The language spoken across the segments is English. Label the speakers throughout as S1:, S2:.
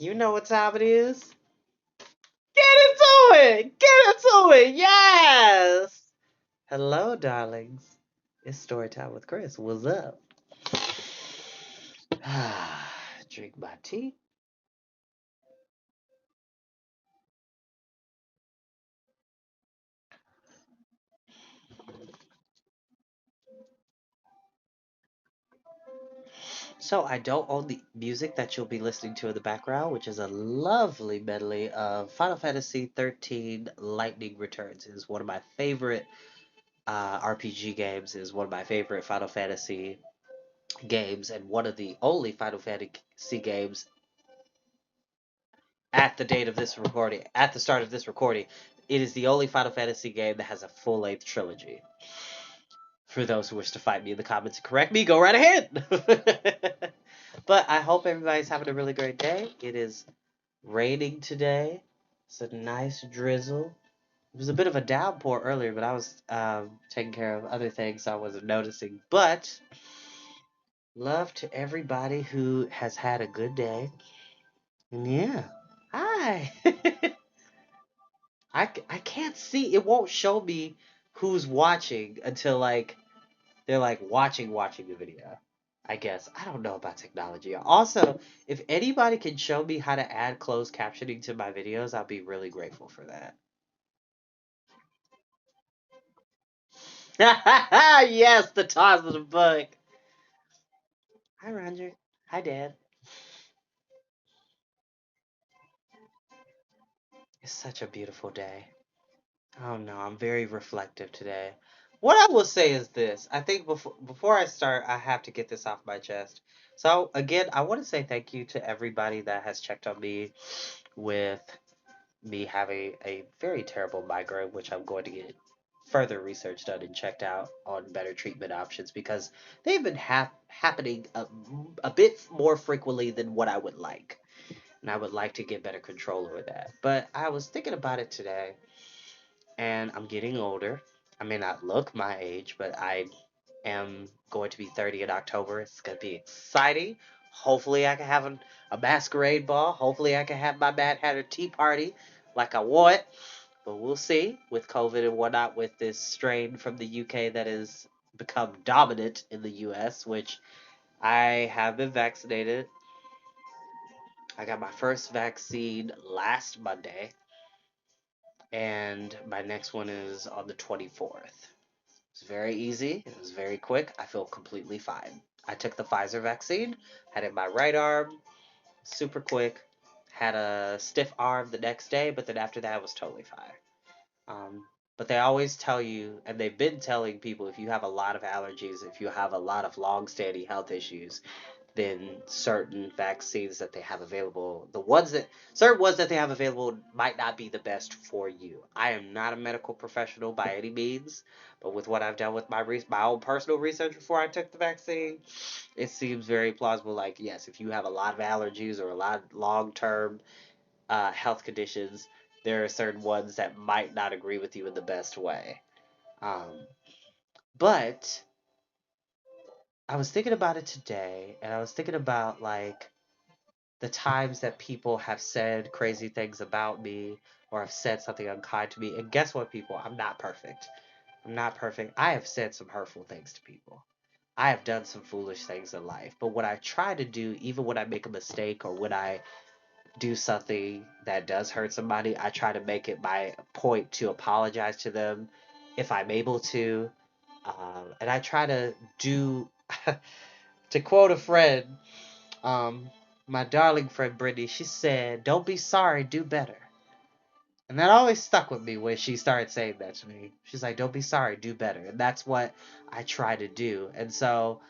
S1: You know what time it is? Get into it! Get into it! Yes! Hello, darlings. It's story time with Chris. What's up? Drink my tea. So, I don't own the music that you'll be listening to in the background, which is a lovely medley of Final Fantasy 13 Lightning Returns. It is one of my favorite RPG games, is one of my favorite Final Fantasy games, and one of the only Final Fantasy games at the date of this recording, at the start of this recording, it is the only Final Fantasy game that has a full length trilogy. For those who wish to fight me in the comments and correct me, go right ahead. But I hope everybody's having a really great day. It is raining today. It's a nice drizzle. It was a bit of a downpour earlier, but I was taking care of other things, so I wasn't noticing. But love to everybody who has had a good day. And yeah, hi. I can't see. It won't show me who's watching until like they're like watching the video. I guess. I don't know about technology. Also, if anybody can show me how to add closed captioning to my videos, I'll be really grateful for that. Yes, the toss of the bug. Hi, Roger. Hi, Dad. It's such a beautiful day. Oh no, I'm very reflective today. What I will say is this. I think before I start, I have to get this off my chest. So again, I want to say thank you to everybody that has checked on me with me having a very terrible migraine, which I'm going to get further research done and checked out on better treatment options because they've been happening a bit more frequently than what I would like. And I would like to get better control over that. But I was thinking about it today and I'm getting older. I may not look my age, but I am going to be 30 in October. It's going to be exciting. Hopefully, I can have a masquerade ball. Hopefully, I can have my Mad Hatter tea party like I want. But we'll see with COVID and whatnot, with this strain from the UK that has become dominant in the US, which I have been vaccinated. I got my first vaccine last Monday, and my next one is on the 24th. It's very easy. It was very quick. I feel completely fine. I took the Pfizer vaccine, had it in my right arm, super quick. Had a stiff arm the next day, but then after that, I was totally fine. But they always tell you, and they've been telling people, if you have a lot of allergies, if you have a lot of long-standing health issues, then certain vaccines that they have available, the ones that certain ones that they have available might not be the best for you. I am not a medical professional by any means, but with what I've done with my own personal research before I took the vaccine, it seems very plausible. Like yes, if you have a lot of allergies or a lot of long-term health conditions, there are certain ones that might not agree with you in the best way. Um, but I was thinking about it today, and I was thinking about like the times that people have said crazy things about me or have said something unkind to me. And guess what, people? I'm not perfect. I'm not perfect. I have said some hurtful things to people. I have done some foolish things in life. But what I try to do, even when I make a mistake or when I do something that does hurt somebody, I try to make it my point to apologize to them if I'm able to. And I try to do, to quote a friend, um, my darling friend Brittany, she said, "Don't be sorry, do better." And that always stuck with me when she started saying that to me. She's like, "Don't be sorry, do better." And that's what I try to do. And so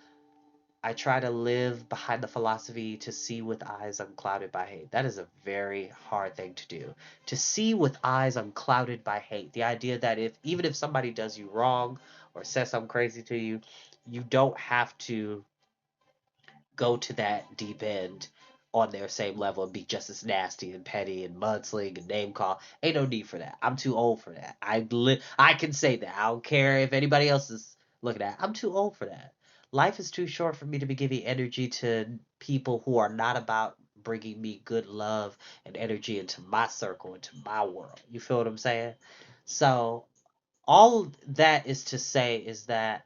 S1: I try to live behind the philosophy to see with eyes unclouded by hate. That is a very hard thing to do. To see with eyes unclouded by hate. The idea that if even if somebody does you wrong or says something crazy to you, you don't have to go to that deep end on their same level and be just as nasty and petty and mudsling and name call. Ain't no need for that. I'm too old for that. I can say that. I don't care if anybody else is looking at it. I'm too old for that. Life is too short for me to be giving energy to people who are not about bringing me good love and energy into my circle, into my world. You feel what I'm saying? So, all that is to say is that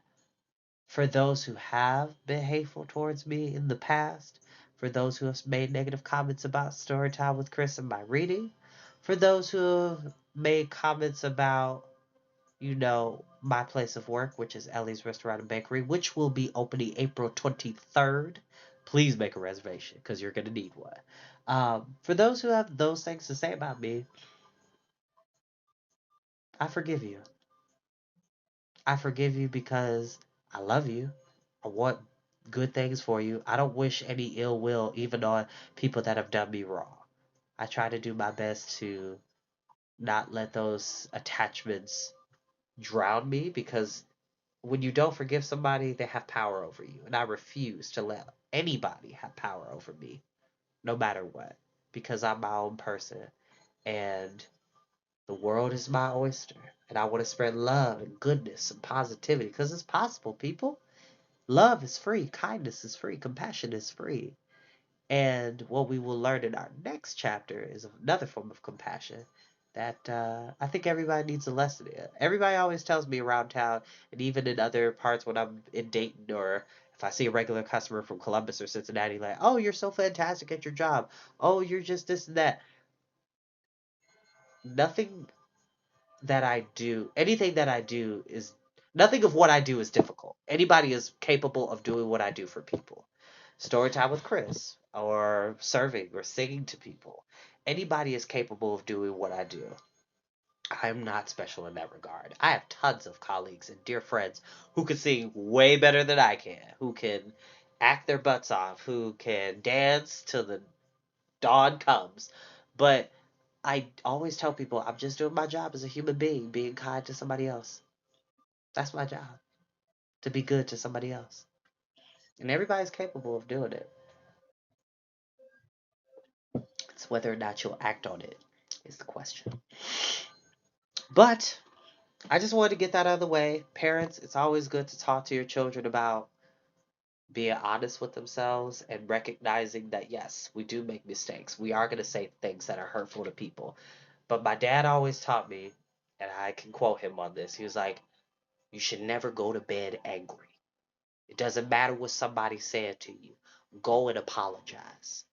S1: for those who have been hateful towards me in the past, for those who have made negative comments about Storytime with Chris and my reading, for those who have made comments about, my place of work, which is Ellie's Restaurant and Bakery, which will be opening April 23rd. Please make a reservation because you're going to need one. For those who have those things to say about me, I forgive you. I forgive you because I love you. I want good things for you. I don't wish any ill will even on people that have done me wrong. I try to do my best to not let those attachments drown me because when you don't forgive somebody, they have power over you. And I refuse to let anybody have power over me, no matter what, because I'm my own person. And the world is my oyster. And I want to spread love and goodness and positivity because it's possible, people. Love is free, kindness is free, compassion is free. And what we will learn in our next chapter is another form of compassion that I think everybody needs a lesson in. Everybody always tells me around town, and even in other parts when I'm in Dayton or if I see a regular customer from Columbus or Cincinnati, like, oh, you're so fantastic at your job. Oh, you're just this and that. Nothing anything that I do is, nothing of what I do is difficult. Anybody is capable of doing what I do for people. Story time with Chris, or serving or singing to people. Anybody is capable of doing what I do. I'm not special in that regard. I have tons of colleagues and dear friends who can sing way better than I can, who can act their butts off, who can dance till the dawn comes. But I always tell people I'm just doing my job as a human being, being kind to somebody else. That's my job, to be good to somebody else. And everybody's capable of doing it. It's whether or not you'll act on it is the question. But I just wanted to get that out of the way. Parents, it's always good to talk to your children about being honest with themselves and recognizing that, yes, we do make mistakes. We are going to say things that are hurtful to people. But my dad always taught me, and I can quote him on this, he was like, you should never go to bed angry. It doesn't matter what somebody said to you. Go and apologize.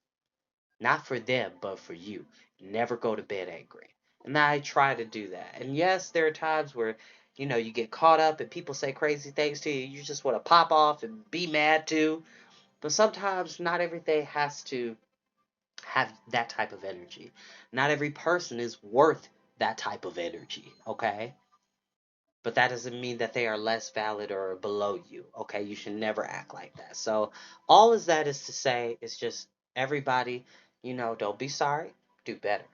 S1: Not for them, but for you. Never go to bed angry. And I try to do that. And yes, there are times where, you get caught up and people say crazy things to you. You just want to pop off and be mad too. But sometimes not everything has to have that type of energy. Not every person is worth that type of energy, okay? But that doesn't mean that they are less valid or below you, okay? You should never act like that. So, all is that is to say is just everybody, don't be sorry, do better.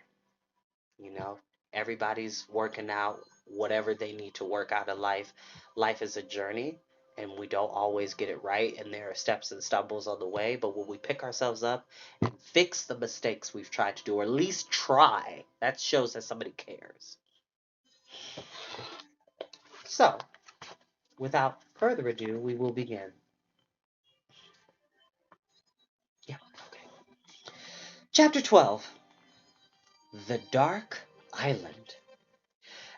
S1: You know, everybody's working out whatever they need to work out in life. Life is a journey, and we don't always get it right, and there are steps and stumbles on the way. But when we pick ourselves up and fix the mistakes we've tried to do, or at least try, that shows that somebody cares. So, without further ado, we will begin. Yeah, okay. Chapter 12. The Dark Island.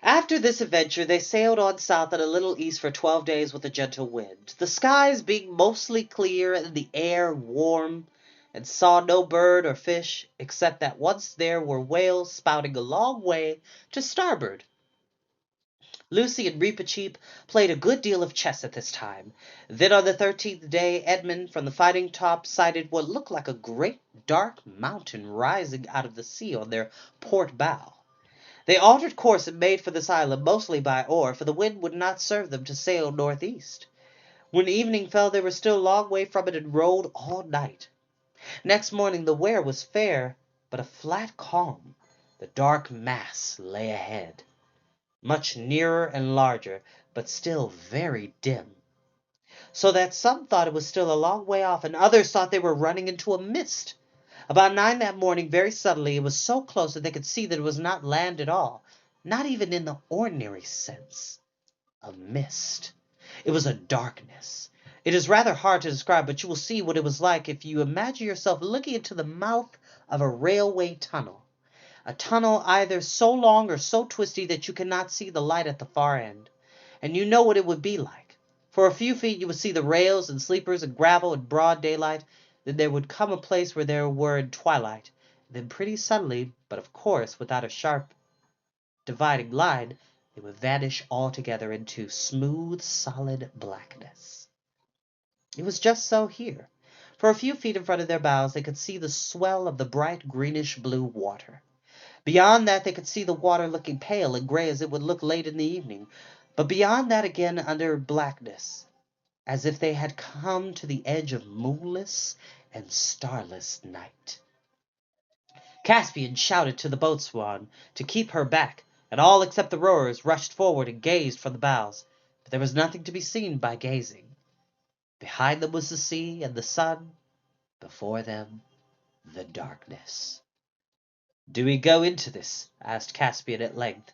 S1: After this adventure, they sailed on south and a little east for 12 days with a gentle wind, the skies being mostly clear and the air warm, and saw no bird or fish, except that once there were whales spouting a long way to starboard. Lucy and Reepicheep played a good deal of chess at this time. Then on the 13th day, Edmund from the fighting top sighted what looked like a great dark mountain rising out of the sea on their port bow. They altered course and made for this island mostly by oar, for the wind would not serve them to sail northeast. When evening fell they were still a long way from it and rowed all night. Next morning the wear was fair, but a flat calm. The dark mass lay ahead, much nearer and larger, but still very dim, so that some thought it was still a long way off, and others thought they were running into a mist. About 9 that morning, very suddenly, it was so close that they could see that it was not land at all, not even in the ordinary sense of mist. It was a darkness, It is rather hard to describe, but you will see what it was like if you imagine yourself looking into the mouth of a railway tunnel. A tunnel either so long or so twisty that you cannot see the light at the far end. And you know what it would be like. For a few feet you would see the rails and sleepers and gravel in broad daylight. Then there would come a place where there were in twilight. Then pretty suddenly, but of course without a sharp dividing line, they would vanish altogether into smooth, solid blackness. It was just so here. For a few feet in front of their bows they could see the swell of the bright greenish blue water. Beyond that they could see the water looking pale and gray as it would look late in the evening. But beyond that again under blackness, as if they had come to the edge of moonless and starless night. Caspian shouted to the boatswain to keep her back, and all except the rowers rushed forward and gazed from the bows. But there was nothing to be seen by gazing. Behind them was the sea and the sun, before them the darkness. "Do we go into this?" asked Caspian at length.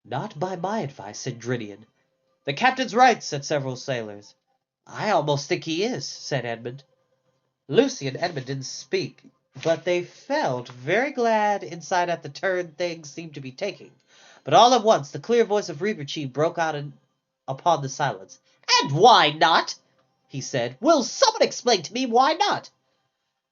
S1: "Not by my advice," said Drinian. "The captain's right," said several sailors. "I almost think he is," said Edmund. Lucy and Edmund didn't speak, but they felt very glad inside at the turn things seemed to be taking. But all at once the clear voice of Reepicheep broke out upon the silence. "And why not?" he said. "Will someone explain to me why not?"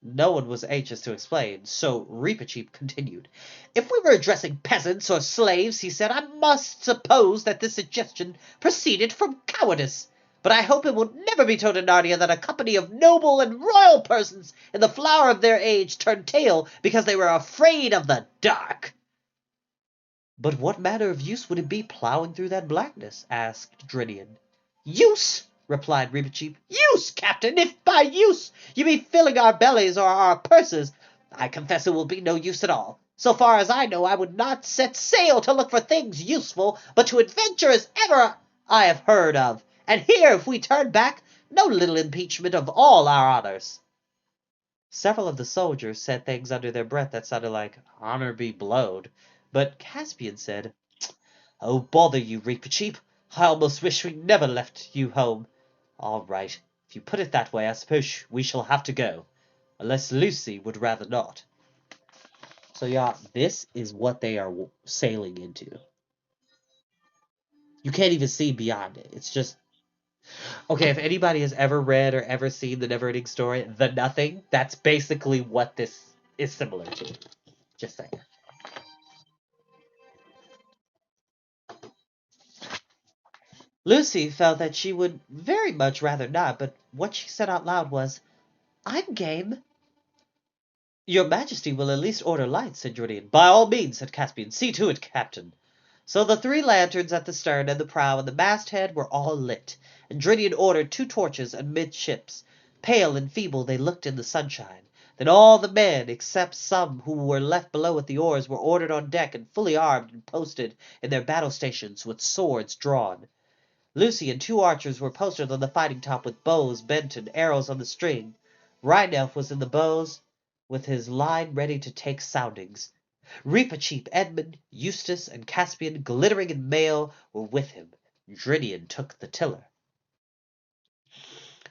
S1: No one was anxious to explain, so Reepicheep continued. "If we were addressing peasants or slaves," he said, "I must suppose that this suggestion proceeded from cowardice. But I hope it will never be told in Narnia that a company of noble and royal persons in the flower of their age turned tail because they were afraid of the dark." "But what manner of use would it be plowing through that blackness?" asked Drinian. "Use!" replied Reepicheep. "Use, captain! If by use you mean filling our bellies or our purses, I confess it will be no use at all. So far as I know, I would not set sail to look for things useful, but to adventure as ever I have heard of. And here, if we turn back, no little impeachment of all our honors." Several of the soldiers said things under their breath that sounded like "honor be blowed," but Caspian said, "Oh, bother you, Reepicheep. I almost wish we never left you home. All right, if you put it that way, I suppose we shall have to go, unless Lucy would rather not." So, yeah, this is what they are sailing into. You can't even see beyond it. It's just okay. If anybody has ever read or ever seen the Never-Ending Story, The Nothing, that's basically what this is similar to. Just saying. Lucy felt that she would very much rather not, but what she said out loud was, "I'm game." "Your Majesty will at least order lights," said Jordan. "By all means," said Caspian. "See to it, Captain." So the three lanterns at the stern and the prow and the masthead were all lit, and Drinian ordered 2 torches amidships. Pale and feeble they looked in the sunshine. Then all the men, except some who were left below at the oars, were ordered on deck and fully armed and posted in their battle stations with swords drawn. Lucy and 2 archers were posted on the fighting top with bows bent and arrows on the string. Rheinelf was in the bows with his line ready to take soundings. Reepicheep, Edmund, Eustace, and Caspian, glittering in mail, were with him. Drinian took the tiller.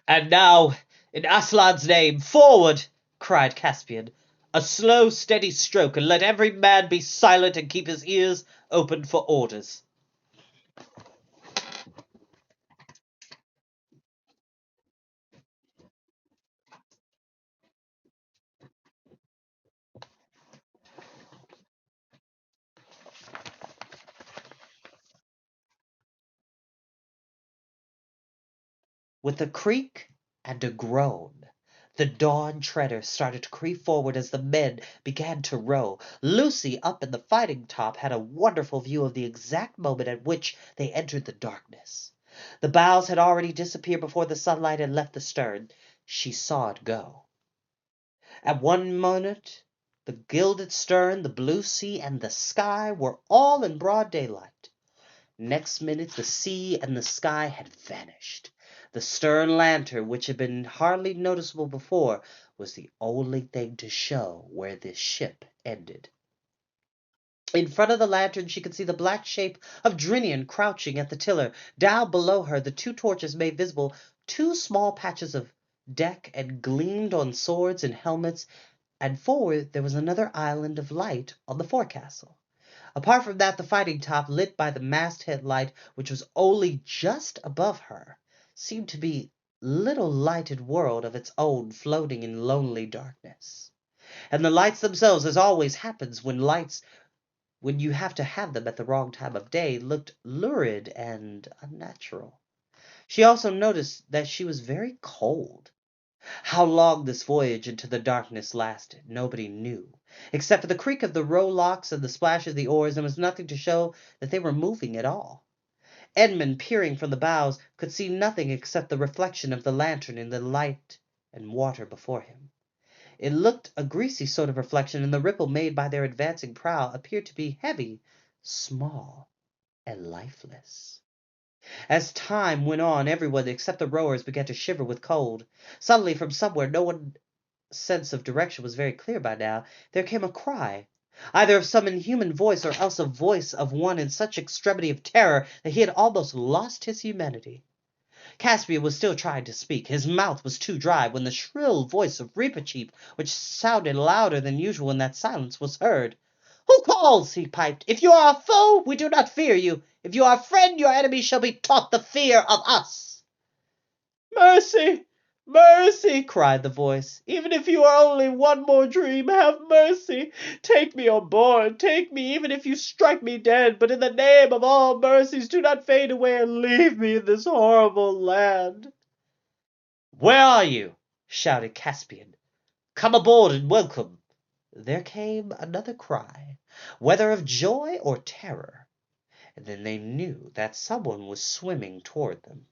S1: "And now, in Aslan's name, forward!" cried Caspian. "A slow, steady stroke, and let every man be silent and keep his ears open for orders." With a creak and a groan, the Dawn Treader started to creep forward as the men began to row. Lucy, up in the fighting top, had a wonderful view of the exact moment at which they entered the darkness. The bows had already disappeared before the sunlight had left the stern. She saw it go. At one moment the gilded stern, the blue sea, and the sky were all in broad daylight. Next minute the sea and the sky had vanished. The stern lantern, which had been hardly noticeable before, was the only thing to show where this ship ended. In front of the lantern she could see the black shape of Drinian crouching at the tiller. Down below her the 2 torches made visible two small patches of deck and gleamed on swords and helmets, and forward there was another island of light on the forecastle. Apart from that, the fighting top, lit by the masthead light, which was only just above her, seemed to be little lighted world of its own floating in lonely darkness. And the lights themselves, as always happens when you have to have them at the wrong time of day, looked lurid and unnatural. She also noticed that she was very cold. How long this voyage into the darkness lasted, nobody knew. Except for the creak of the rowlocks and the splash of the oars, there was nothing to show that they were moving at all. Edmund, peering from the bows, could see nothing except the reflection of the lantern in the light and water before him. It looked a greasy sort of reflection, and the ripple made by their advancing prow appeared to be heavy, small, and lifeless. As time went on, everyone except the rowers began to shiver with cold. Suddenly, from somewhere, no one's sense of direction was very clear by now, there came a cry, either of some inhuman voice or else a voice of one in such extremity of terror that he had almost lost his humanity. Caspian was still trying to speak. His mouth was too dry when the shrill voice of Reepicheep, which sounded louder than usual in that silence, was heard. "Who calls?" he piped. "If you are a foe, we do not fear you. If you are a friend, your enemies shall be taught the fear of us." "Mercy! Mercy!" cried the voice. "Even if you are only one more dream, have mercy. Take me on board. Take me, even if you strike me dead. But in the name of all mercies, do not fade away and leave me in this horrible land." "Where are you?" shouted Caspian. "Come aboard and welcome." There came another cry, whether of joy or terror, and then they knew that someone was swimming toward them.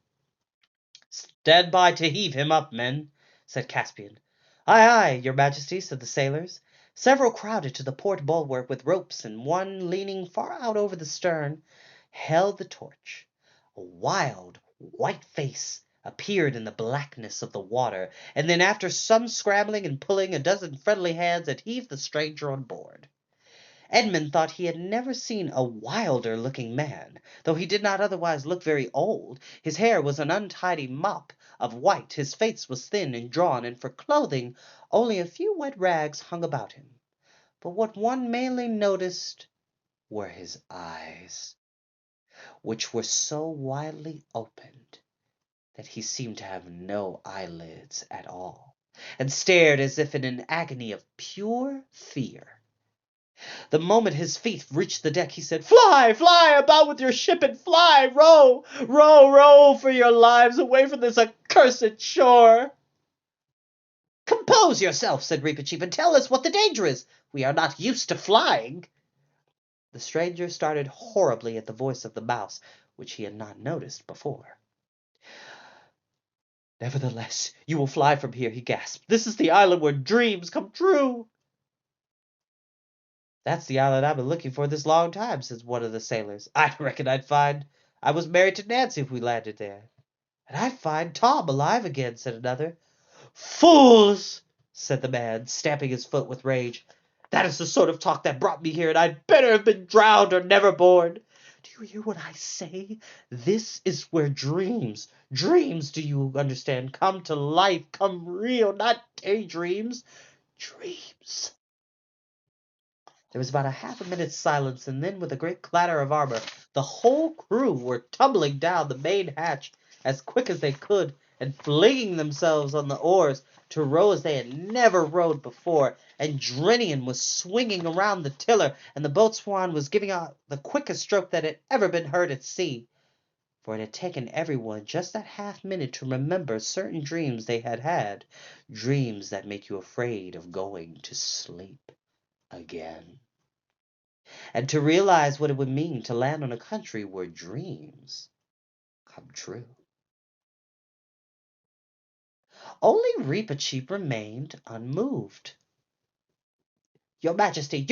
S1: "Stand by to heave him up, men," said Caspian. "Aye, aye, your majesty," said the sailors. Several crowded to the port bulwark with ropes, and one, leaning far out over the stern, held the torch. A wild, white face appeared in the blackness of the water, and then after some scrambling and pulling, a dozen friendly hands had heaved the stranger on board. Edmund thought he had never seen a wilder-looking man, though he did not otherwise look very old. His hair was an untidy mop of white, his face was thin and drawn, and for clothing only a few wet rags hung about him. But what one mainly noticed were his eyes, which were so widely opened that he seemed to have no eyelids at all, and stared as if in an agony of pure fear. The moment his feet reached the deck, he said, "Fly, fly about with your ship and fly! Row, row, row for your lives away from this accursed shore!" "Compose yourself," said Reepicheep, "and tell us what the danger is. We are not used to flying." The stranger started horribly at the voice of the mouse, which he had not noticed before. "Nevertheless, you will fly from here," he gasped. "This is the island where dreams come true." "That's the island I've been looking for this long time," says one of the sailors. "I reckon I'd find I was married to Nancy if we landed there." "And I'd find Tom alive again," said another. "Fools!" said the man, stamping his foot with rage. "That is the sort of talk that brought me here, and I'd better have been drowned or never born. Do you hear what I say? This is where dreams, do you understand, come to life, come real, not daydreams, dreams." There was about a half a minute's silence, and then with a great clatter of armor, the whole crew were tumbling down the main hatch as quick as they could, and flinging themselves on the oars to row as they had never rowed before, and Drinian was swinging around the tiller, and the boatswain was giving out the quickest stroke that had ever been heard at sea, for it had taken everyone just that half-minute to remember certain dreams they had had, dreams that make you afraid of going to sleep again, and to realize what it would mean to land on a country where dreams come true. Only Reepicheep remained unmoved. Your Majesty,"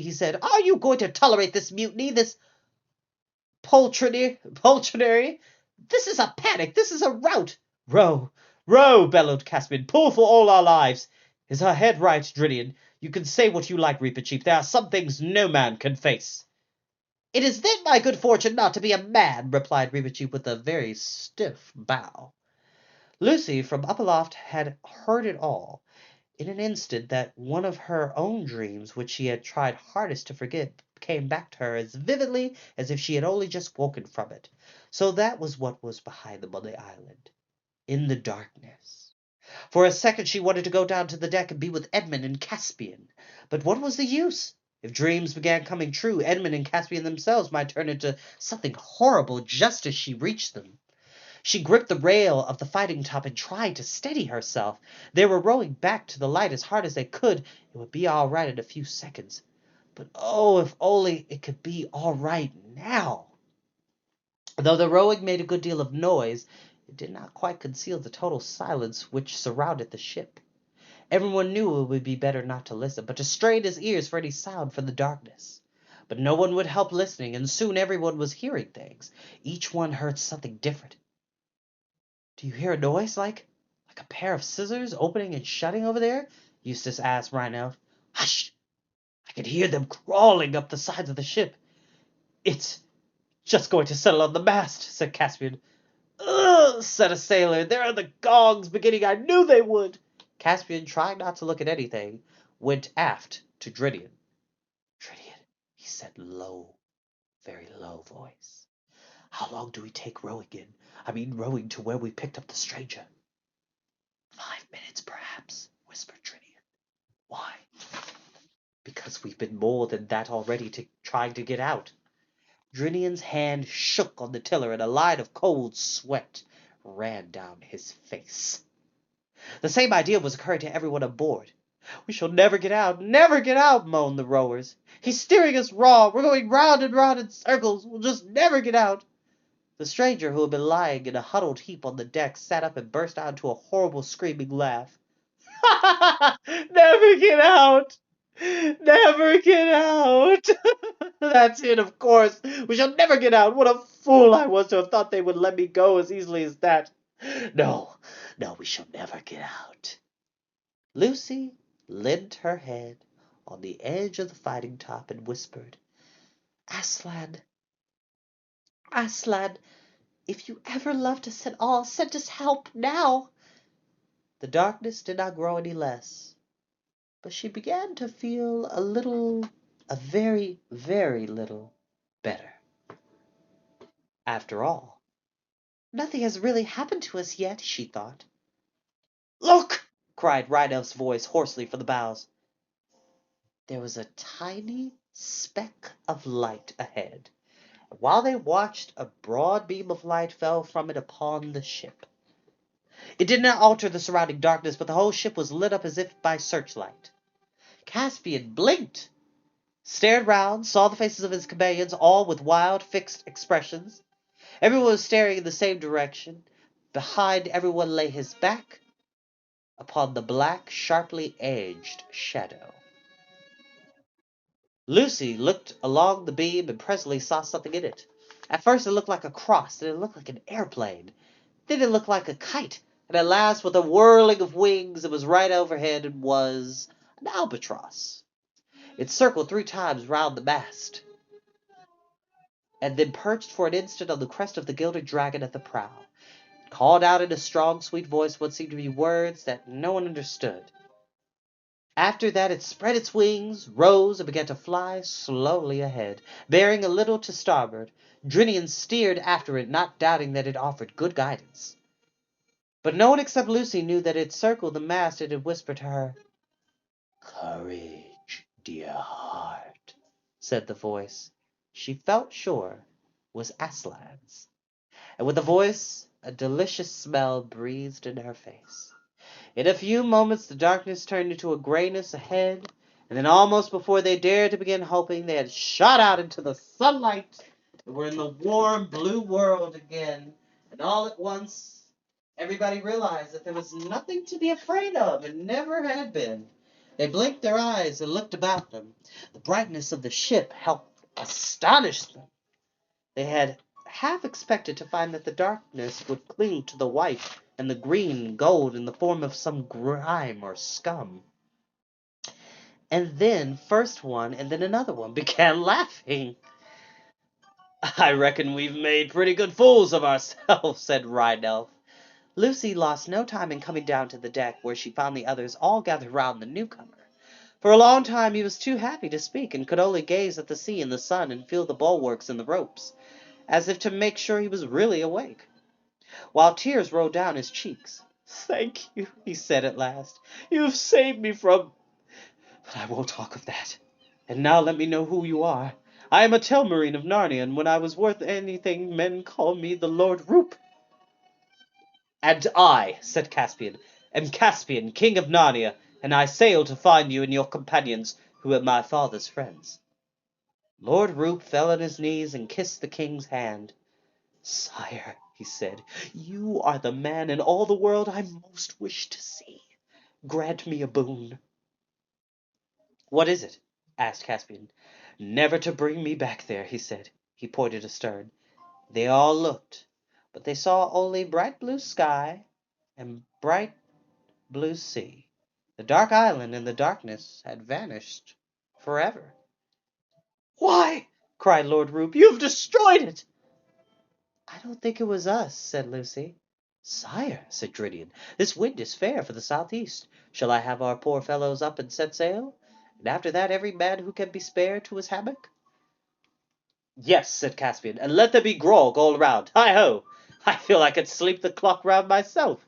S1: he said, "are you going to tolerate this mutiny, this poltronery? This is a panic, this is a rout." "Row, row," bellowed Caspian, "pull for all our lives. Is her head right, Drinian? You can say what you like, Reepicheep. There are some things no man can face." "It is then my good fortune not to be a man," replied Reepicheep with a very stiff bow. Lucy from up aloft had heard it all. In an instant that one of her own dreams, which she had tried hardest to forget, came back to her as vividly as if she had only just woken from it. So that was what was behind them on the island. In the darkness. For a second she wanted to go down to the deck and be with Edmund and Caspian. But what was the use? If dreams began coming true, Edmund and Caspian themselves might turn into something horrible just as she reached them. She gripped the rail of the fighting top and tried to steady herself. They were rowing back to the light as hard as they could. It would be all right in a few seconds. But oh, if only it could be all right now. Though the rowing made a good deal of noise, it did not quite conceal the total silence which surrounded the ship. Everyone knew it would be better not to listen, but to strain his ears for any sound from the darkness. But no one would help listening, and soon everyone was hearing things. Each one heard something different. "Do you hear a noise like a pair of scissors opening and shutting over there?" Eustace asked Rhino. "Hush! I can hear them crawling up the sides of the ship." "It's just going to settle on the mast," said Caspian. "Ugh," said a sailor. "There are the gongs beginning. I knew they would." Caspian, trying not to look at anything, went aft to Drinian. "Drinian," he said low, very low voice. "How long do we take rowing in? I mean rowing to where we picked up the stranger?" "5 minutes, perhaps," whispered Drinian. "Why?" "Because we've been more than that already trying to get out." Drinian's hand shook on the tiller and a line of cold sweat ran down his face. The same idea was occurring to everyone aboard. "We shall never get out," moaned the rowers. "He's steering us wrong. We're going round and round in circles. We'll just never get out." The stranger, who had been lying in a huddled heap on the deck, sat up and burst out into a horrible screaming laugh. "Never get out! Never get out! That's it, of course. We shall never get out. What a fool I was to have thought they would let me go as easily as that. No, no, we shall never get out." Lucy leant her head on the edge of the fighting top and whispered, "Aslan, Aslan, if you ever loved us at all, send us help now." The darkness did not grow any less, but she began to feel a very, very little better. After all, nothing has really happened to us yet, she thought. "Look!" cried Rhino's voice hoarsely from the bows. There was a tiny speck of light ahead, and while they watched, a broad beam of light fell from it upon the ship. It did not alter the surrounding darkness, but the whole ship was lit up as if by searchlight. Caspian blinked, stared round, saw the faces of his companions, all with wild, fixed expressions. Everyone was staring in the same direction. Behind everyone lay his back upon the black, sharply edged shadow. Lucy looked along the beam and presently saw something in it. At first it looked like a cross, then it looked like an airplane. Then it looked like a kite, and at last, with a whirling of wings, it was right overhead and was an albatross. It circled 3 times round the mast, and then perched for an instant on the crest of the gilded dragon at the prow. It called out in a strong, sweet voice what seemed to be words that no one understood. After that it spread its wings, rose, and began to fly slowly ahead, bearing a little to starboard. Drinian steered after it, not doubting that it offered good guidance. But no one except Lucy knew that it circled the mast and had whispered to her. "Courage, dear heart," said the voice. She felt sure was Aslan's, and with the voice a delicious smell breathed in her face. In a few moments the darkness turned into a grayness ahead, and then almost before they dared to begin hoping, they had shot out into the sunlight and were in the warm blue world again. And all at once, everybody realized that there was nothing to be afraid of, and never had been. They blinked their eyes and looked about them. The brightness of the ship helped astonish them. They had half expected to find that the darkness would cling to the white and the green and gold in the form of some grime or scum. And then first one and then another one began laughing. "I reckon we've made pretty good fools of ourselves," said Rhino. Lucy lost no time in coming down to the deck, where she found the others all gathered round the newcomer. For a long time he was too happy to speak, and could only gaze at the sea and the sun and feel the bulwarks and the ropes, as if to make sure he was really awake, while tears rolled down his cheeks. "Thank you," he said at last. "You've saved me from— But I won't talk of that. And now let me know who you are. I am a Telmarine of Narnia, and when I was worth anything men called me the Lord Roop." "And I," said Caspian, "am Caspian, king of Narnia, and I sail to find you and your companions, who are my father's friends." Lord Roop fell on his knees and kissed the king's hand. "Sire," he said, "you are the man in all the world I most wish to see. Grant me a boon." "What is it?" asked Caspian. "Never to bring me back there," he said. He pointed astern. They all looked, but they saw only bright blue sky and bright blue sea. The dark island in the darkness had vanished forever. "Why," cried Lord Roop, "you've destroyed it!" "I don't think it was us," said Lucy. "Sire," said Gwydion, "this wind is fair for the southeast. Shall I have our poor fellows up and set sail? And after that every man who can be spared to his hammock?" "Yes," said Caspian, "and let there be grog all round. Hi-ho! I feel I could sleep the clock round myself."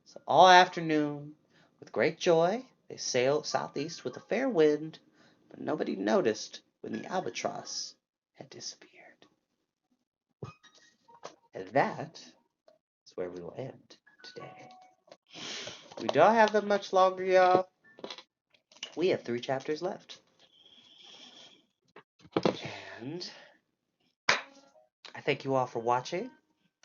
S1: So all afternoon, with great joy, they sailed southeast with a fair wind, but nobody noticed when the albatross had disappeared. And that is where we will end today. We don't have that much longer, y'all. We have 3 chapters left. And I thank you all for watching.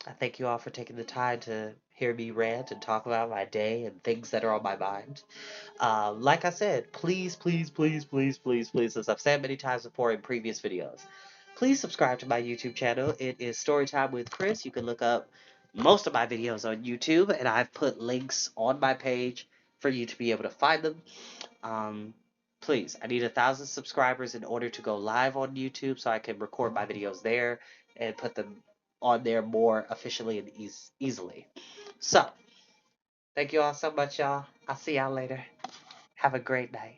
S1: I thank you all for taking the time to hear me rant and talk about my day and things that are on my mind. Like I said, please, please, please, please, please, please, as I've said many times before in previous videos, please subscribe to my YouTube channel. It is Storytime with Chris. You can look up most of my videos on YouTube, and I've put links on my page for you to be able to find them. Please, I need 1,000 subscribers in order to go live on YouTube so I can record my videos there and put them on there more efficiently and easily. So, thank you all so much, y'all. I'll see y'all later. Have a great night.